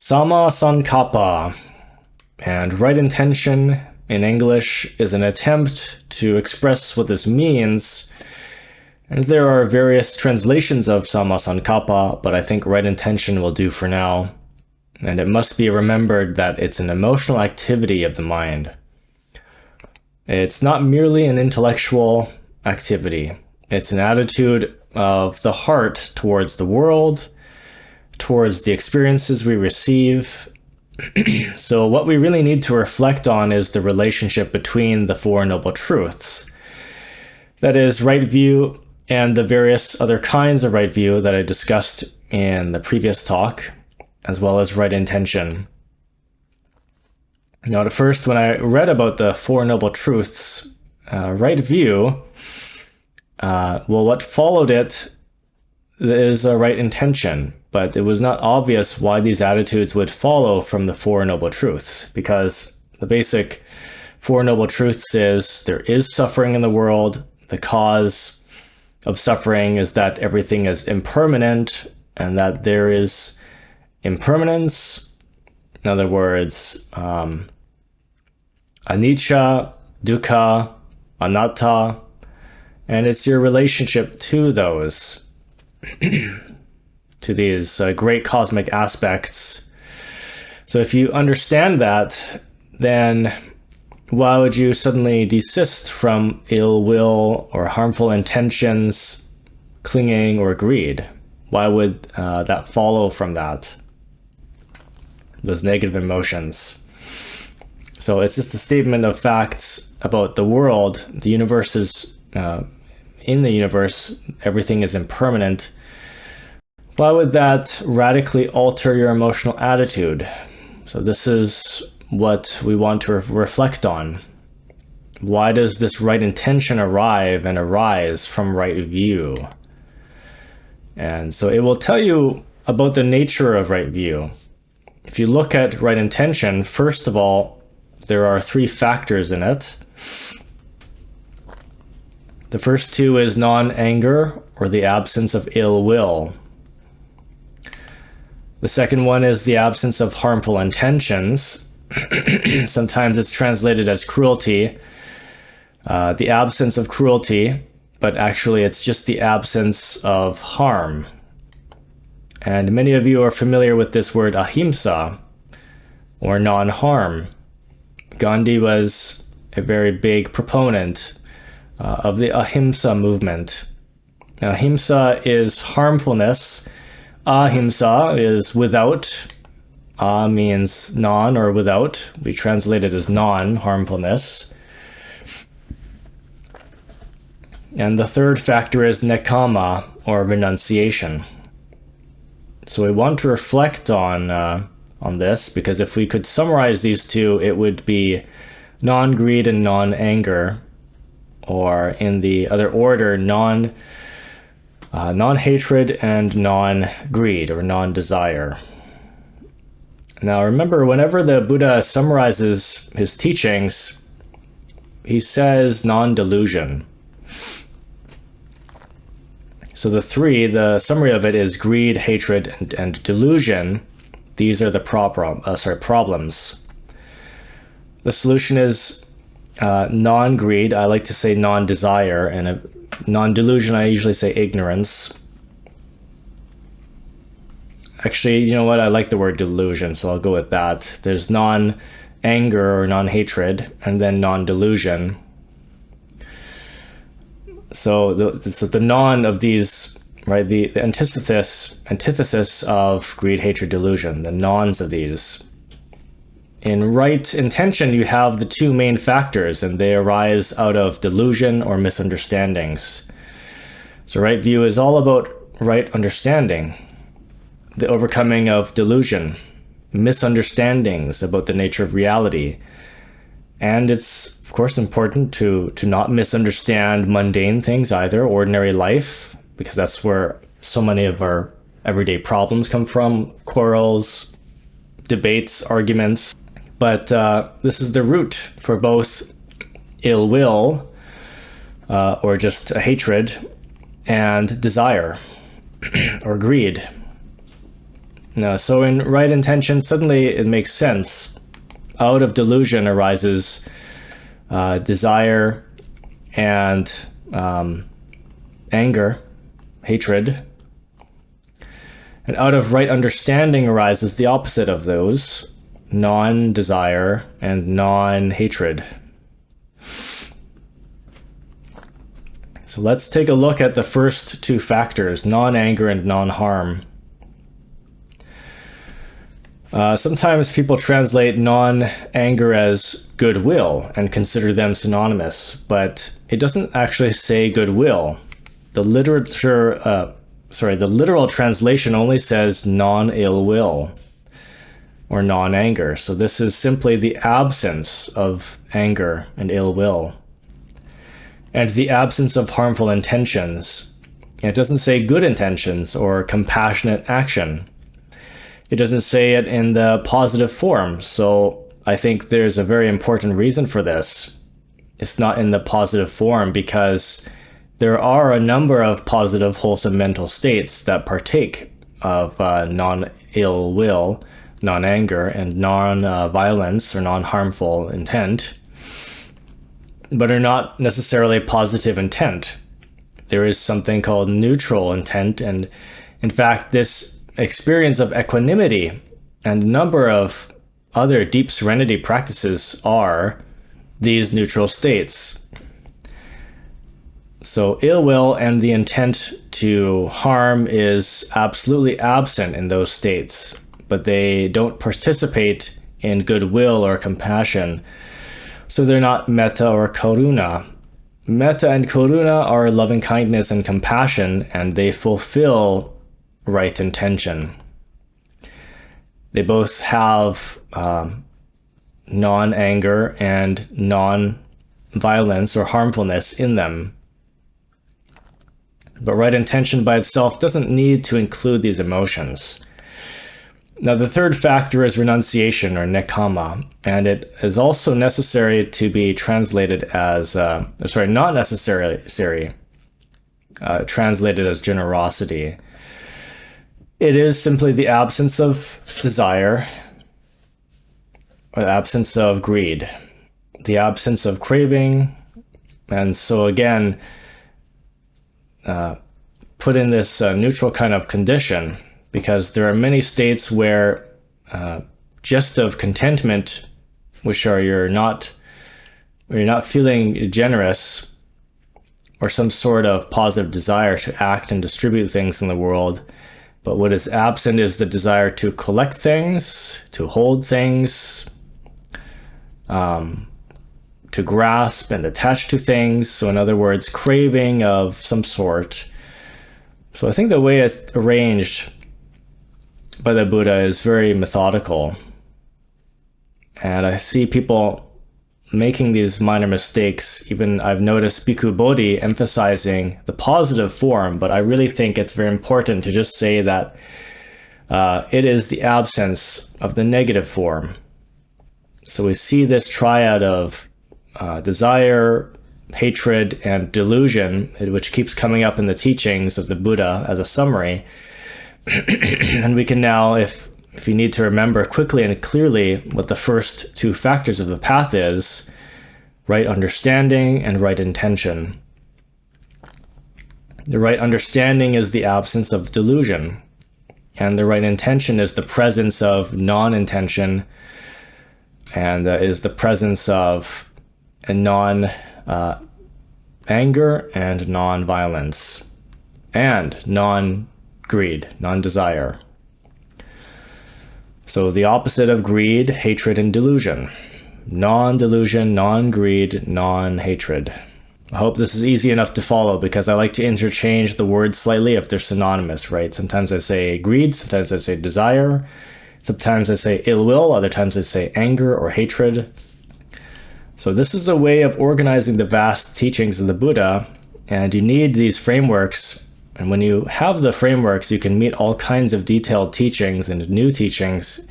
Samma Sankappa, and right intention in English is an attempt to express what this means. And there are various translations of Samma Sankappa, but I think right intention will do for now. And it must be remembered that it's an emotional activity of the mind. It's not merely an intellectual activity. It's an attitude of the heart towards the world, towards the experiences we receive. So what we really need to reflect on is the relationship between the Four Noble Truths. That is, right view and the various other kinds of right view that I discussed in the previous talk, as well as right intention. Now, at first, when I read about the Four Noble Truths, right view, what followed it is a right intention, but it was not obvious why these attitudes would follow from the Four Noble Truths, because the basic Four Noble Truths is there is suffering in the world. The cause of suffering is that everything is impermanent and that there is impermanence. In other words, anicca, dukkha, anatta, and it's your relationship to those, to these great cosmic aspects. So if you understand that, then why would you suddenly desist from ill will or harmful intentions, clinging, or greed? Why would that follow from that? Those negative emotions. So it's just a statement of facts about the world. The universe is, in the universe, everything is impermanent. Why would that radically alter your emotional attitude? So this is what we want to reflect on. Why does this right intention arrive and arise from right view? And so it will tell you about the nature of right view. If you look at right intention, first of all, there are three factors in it. The first two is non-anger, or the absence of ill will. The second one is the absence of harmful intentions. Sometimes it's translated as cruelty. The absence of cruelty, but actually it's just the absence of harm. And many of you are familiar with this word ahimsa, or non-harm. Gandhi was a very big proponent of the ahimsa movement. Now, ahimsa is harmfulness. Ahimsa is without. Ah means non or without. We translate it as non-harmfulness. And the third factor is nekkhamma, or renunciation. So we want to reflect on this, because if we could summarize these two, it would be non-greed and non-anger, or in the other order, non-hatred and non-greed, or non-desire. Now remember, whenever the Buddha summarizes his teachings, he says non-delusion. So the summary of it is greed, hatred, and delusion. These are the problems. The solution is non-greed. I like to say non-desire, and non-delusion, I usually say ignorance. Actually, you know what? I like the word delusion, so I'll go with that. There's non-anger or non-hatred, and then non-delusion. So the non of these, right? The antithesis of greed, hatred, delusion. The nons of these. In right intention, you have the two main factors, and they arise out of delusion or misunderstandings. So right view is all about right understanding, the overcoming of delusion, misunderstandings about the nature of reality. And it's, of course, important to not misunderstand mundane things either, ordinary life, because that's where so many of our everyday problems come from, quarrels, debates, arguments. But this is the root for both ill will, or just a hatred, and desire, or greed. No, so in right intention, suddenly it makes sense. Out of delusion arises desire and anger, hatred. And out of right understanding arises the opposite of those, non-desire and non-hatred. So let's take a look at the first two factors, non-anger and non-harm. Sometimes people translate non-anger as goodwill and consider them synonymous, but it doesn't actually say goodwill. The literal translation only says non-ill will or non-anger. So this is simply the absence of anger and ill will and the absence of harmful intentions. It doesn't say good intentions or compassionate action. It doesn't say it in the positive form. So I think there's a very important reason for this. It's not in the positive form because there are a number of positive, wholesome mental states that partake of non-ill will, non-anger, and non-violence or non-harmful intent, but are not necessarily positive intent. There is something called neutral intent, and in fact, this experience of equanimity and a number of other deep serenity practices are these neutral states. So ill will and the intent to harm is absolutely absent in those states, but they don't participate in goodwill or compassion. So they're not metta or karuna. Metta and karuna are loving kindness and compassion, and they fulfill right intention. They both have non-anger and non-violence or harmfulness in them. But right intention by itself doesn't need to include these emotions. Now, the third factor is renunciation or nekkhamma, and it is also necessary to be translated as, not necessarily translated as generosity. It is simply the absence of desire, or the absence of greed, the absence of craving, and so again, put in this neutral kind of condition, because there are many states where just of contentment, which are you're not feeling generous or some sort of positive desire to act and distribute things in the world. But what is absent is the desire to collect things, to hold things, to grasp and attach to things. So in other words, craving of some sort. So I think the way it's arranged by the Buddha is very methodical. And I see people making these minor mistakes. Even I've noticed Bhikkhu Bodhi emphasizing the positive form, but I really think it's very important to just say that it is the absence of the negative form. So we see this triad of desire, hatred, and delusion, which keeps coming up in the teachings of the Buddha as a summary. And we can now, if you need to remember quickly and clearly what the first two factors of the path is, right understanding and right intention. The right understanding is the absence of delusion, and the right intention is the presence of non-intention, and is the presence of a non-anger and non-violence, and non-greed, non-desire. So the opposite of greed, hatred, and delusion. Non-delusion, non-greed, non-hatred. I hope this is easy enough to follow, because I like to interchange the words slightly if they're synonymous, right? Sometimes I say greed, sometimes I say desire, sometimes I say ill will, other times I say anger or hatred. So this is a way of organizing the vast teachings of the Buddha, and you need these frameworks. And when you have the frameworks, you can meet all kinds of detailed teachings and new teachings,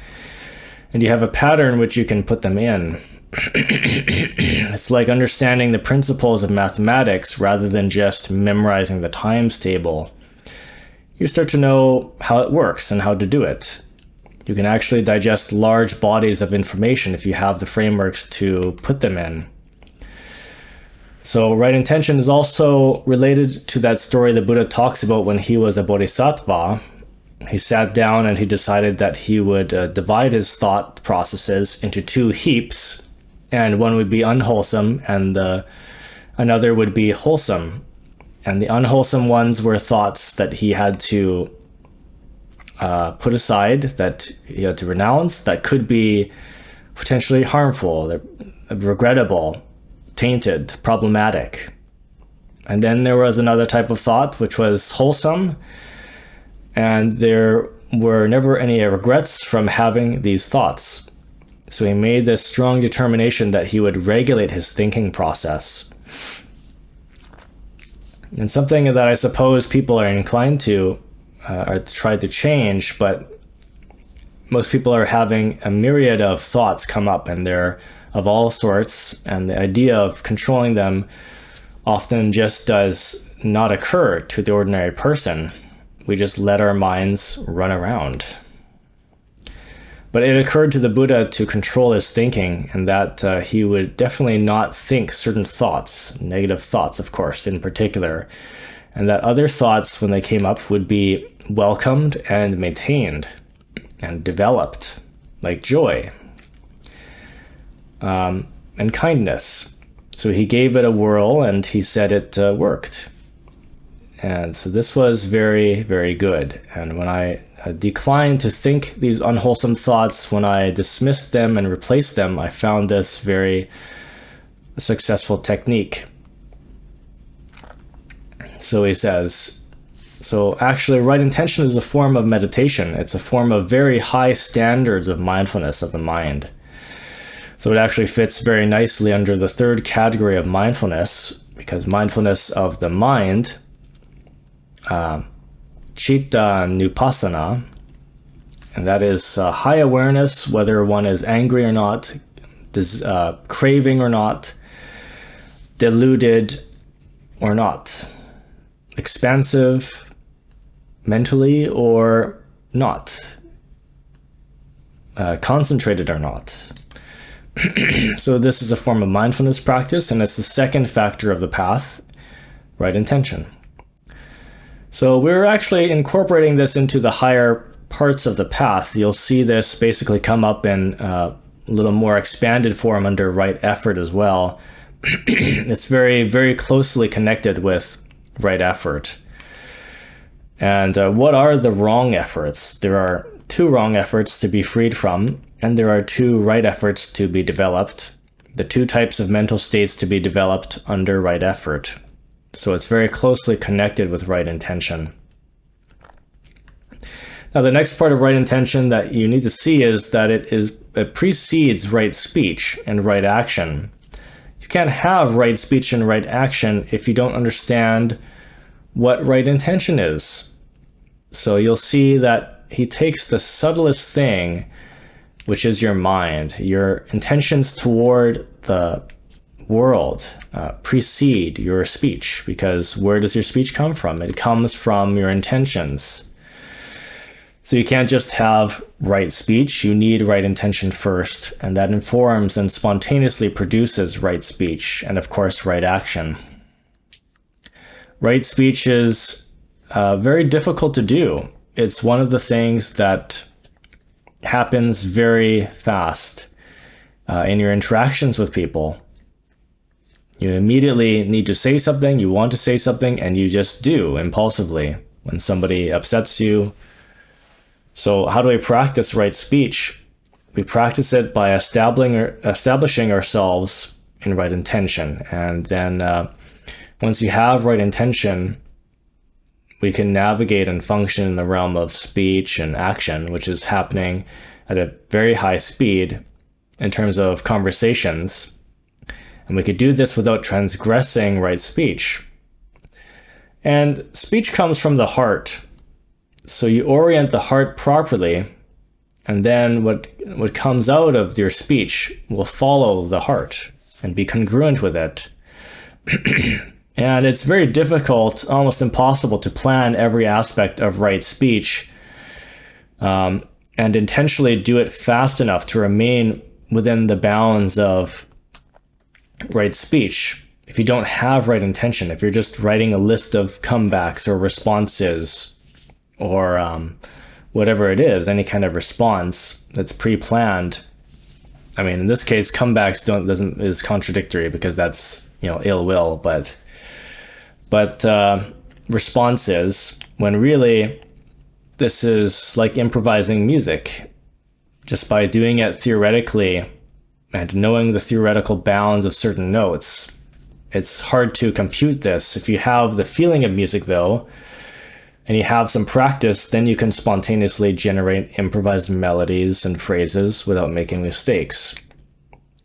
and you have a pattern which you can put them in. It's like understanding the principles of mathematics rather than just memorizing the times table. You start to know how it works and how to do it. You can actually digest large bodies of information if you have the frameworks to put them in. So right intention is also related to that story the Buddha talks about when he was a bodhisattva. He sat down and he decided that he would divide his thought processes into two heaps, and one would be unwholesome and another would be wholesome. And the unwholesome ones were thoughts that he had to put aside, that he had to renounce, that could be potentially harmful, regrettable, tainted, problematic. And then there was another type of thought which was wholesome, and there were never any regrets from having these thoughts. So he made this strong determination that he would regulate his thinking process. And something that I suppose people are inclined to or try to change, but most people are having a myriad of thoughts come up, and they're of all sorts, and the idea of controlling them often just does not occur to the ordinary person. We just let our minds run around. But it occurred to the Buddha to control his thinking, and that he would definitely not think certain thoughts, negative thoughts, of course, in particular, and that other thoughts, when they came up, would be welcomed and maintained and developed, like joy and kindness. So he gave it a whirl, and he said it worked. And so this was very, very good. And when I declined to think these unwholesome thoughts, when I dismissed them and replaced them, I found this very successful technique. So he says, so actually right intention is a form of meditation. It's a form of very high standards of mindfulness of the mind. So it actually fits very nicely under the third category of mindfulness, because mindfulness of the mind, chitta nupassana, and that is high awareness, whether one is angry or not, craving or not, deluded or not, expansive mentally or not, concentrated or not. So this is a form of mindfulness practice, and it's the second factor of the path, right intention. So we're actually incorporating this into the higher parts of the path. You'll see this basically come up in a little more expanded form under right effort as well. It's very, very closely connected with right effort. And what are the wrong efforts? There are two wrong efforts to be freed from, and there are two right efforts to be developed. The two types of mental states to be developed under right effort. So it's very closely connected with right intention. Now, the next part of right intention that you need to see is that it precedes right speech and right action. You can't have right speech and right action if you don't understand what right intention is. So you'll see that he takes the subtlest thing, which is your mind, your intentions toward the world, precede your speech, because where does your speech come from? It comes from your intentions. So you can't just have right speech, you need right intention first, and that informs and spontaneously produces right speech, and of course right action. Right speech is very difficult to do. It's one of the things that happens very fast in your interactions with people. You immediately need to say something, you want to say something, and you just do impulsively when somebody upsets you. So how do we practice right speech? We practice it by establishing ourselves in right intention. And then once you have right intention, we can navigate and function in the realm of speech and action, which is happening at a very high speed in terms of conversations. And we could do this without transgressing right speech. And speech comes from the heart. So you orient the heart properly, and then what comes out of your speech will follow the heart and be congruent with it. And it's very difficult, almost impossible, to plan every aspect of right speech. And and intentionally do it fast enough to remain within the bounds of right speech. If you don't have right intention, if you're just writing a list of comebacks or responses or whatever it is, any kind of response that's pre-planned. I mean, in this case, comebacks is contradictory because that's, ill will, but responses, when really this is like improvising music. Just by doing it theoretically and knowing the theoretical bounds of certain notes, it's hard to compute this. If you have the feeling of music, though, and you have some practice, then you can spontaneously generate improvised melodies and phrases without making mistakes.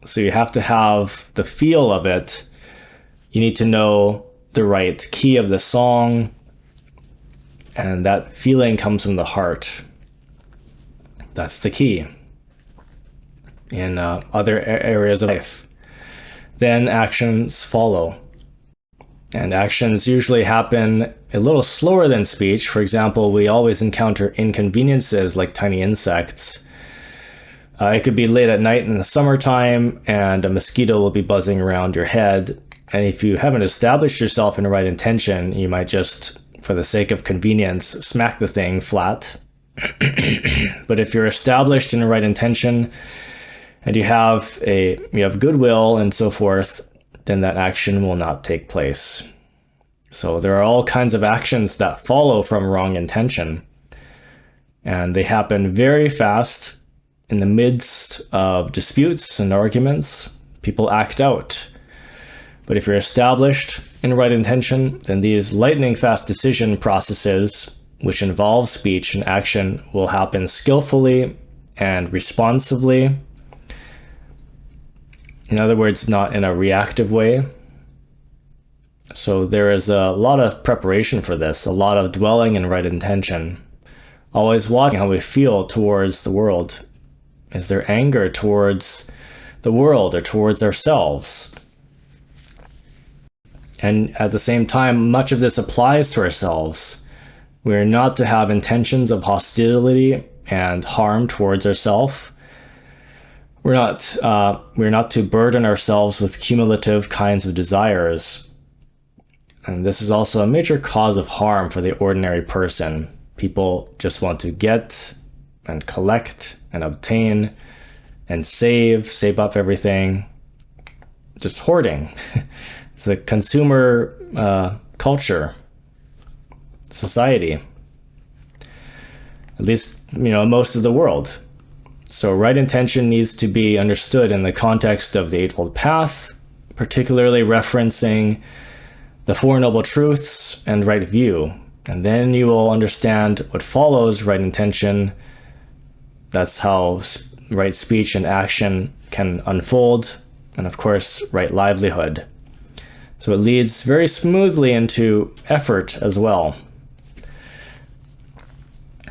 So you have to have the feel of it. You need to know the right key of the song, and that feeling comes from the heart. That's the key. In other areas of life, then actions follow. And actions usually happen a little slower than speech. For example, we always encounter inconveniences like tiny insects. It could be late at night in the summertime and a mosquito will be buzzing around your head. And if you haven't established yourself in the right intention, you might just, for the sake of convenience, smack the thing flat. But if you're established in the right intention and you have goodwill and so forth, then that action will not take place. So there are all kinds of actions that follow from wrong intention, and they happen very fast in the midst of disputes and arguments. People act out. But if you're established in right intention, then these lightning fast decision processes, which involve speech and action, will happen skillfully and responsively. In other words, not in a reactive way. So there is a lot of preparation for this, a lot of dwelling in right intention. Always watching how we feel towards the world. Is there anger towards the world or towards ourselves? And at the same time, much of this applies to ourselves. We are not to have intentions of hostility and harm towards ourselves. We're not to burden ourselves with cumulative kinds of desires. And this is also a major cause of harm for the ordinary person. People just want to get and collect and obtain and save up everything. Just hoarding. It's a consumer culture, society. At least, most of the world. So right intention needs to be understood in the context of the Eightfold Path, particularly referencing the Four Noble Truths and right view. And then you will understand what follows right intention. That's how right speech and action can unfold. And of course, right livelihood. So it leads very smoothly into effort as well.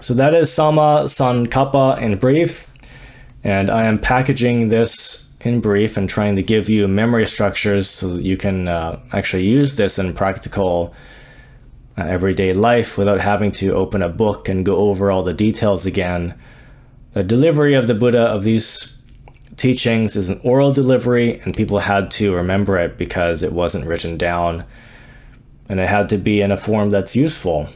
So that is Samma Sankappa in brief. And I am packaging this in brief and trying to give you memory structures so that you can actually use this in practical everyday life without having to open a book and go over all the details again. The delivery of the Buddha of these teachings is an oral delivery, and people had to remember it because it wasn't written down, and it had to be in a form that's useful.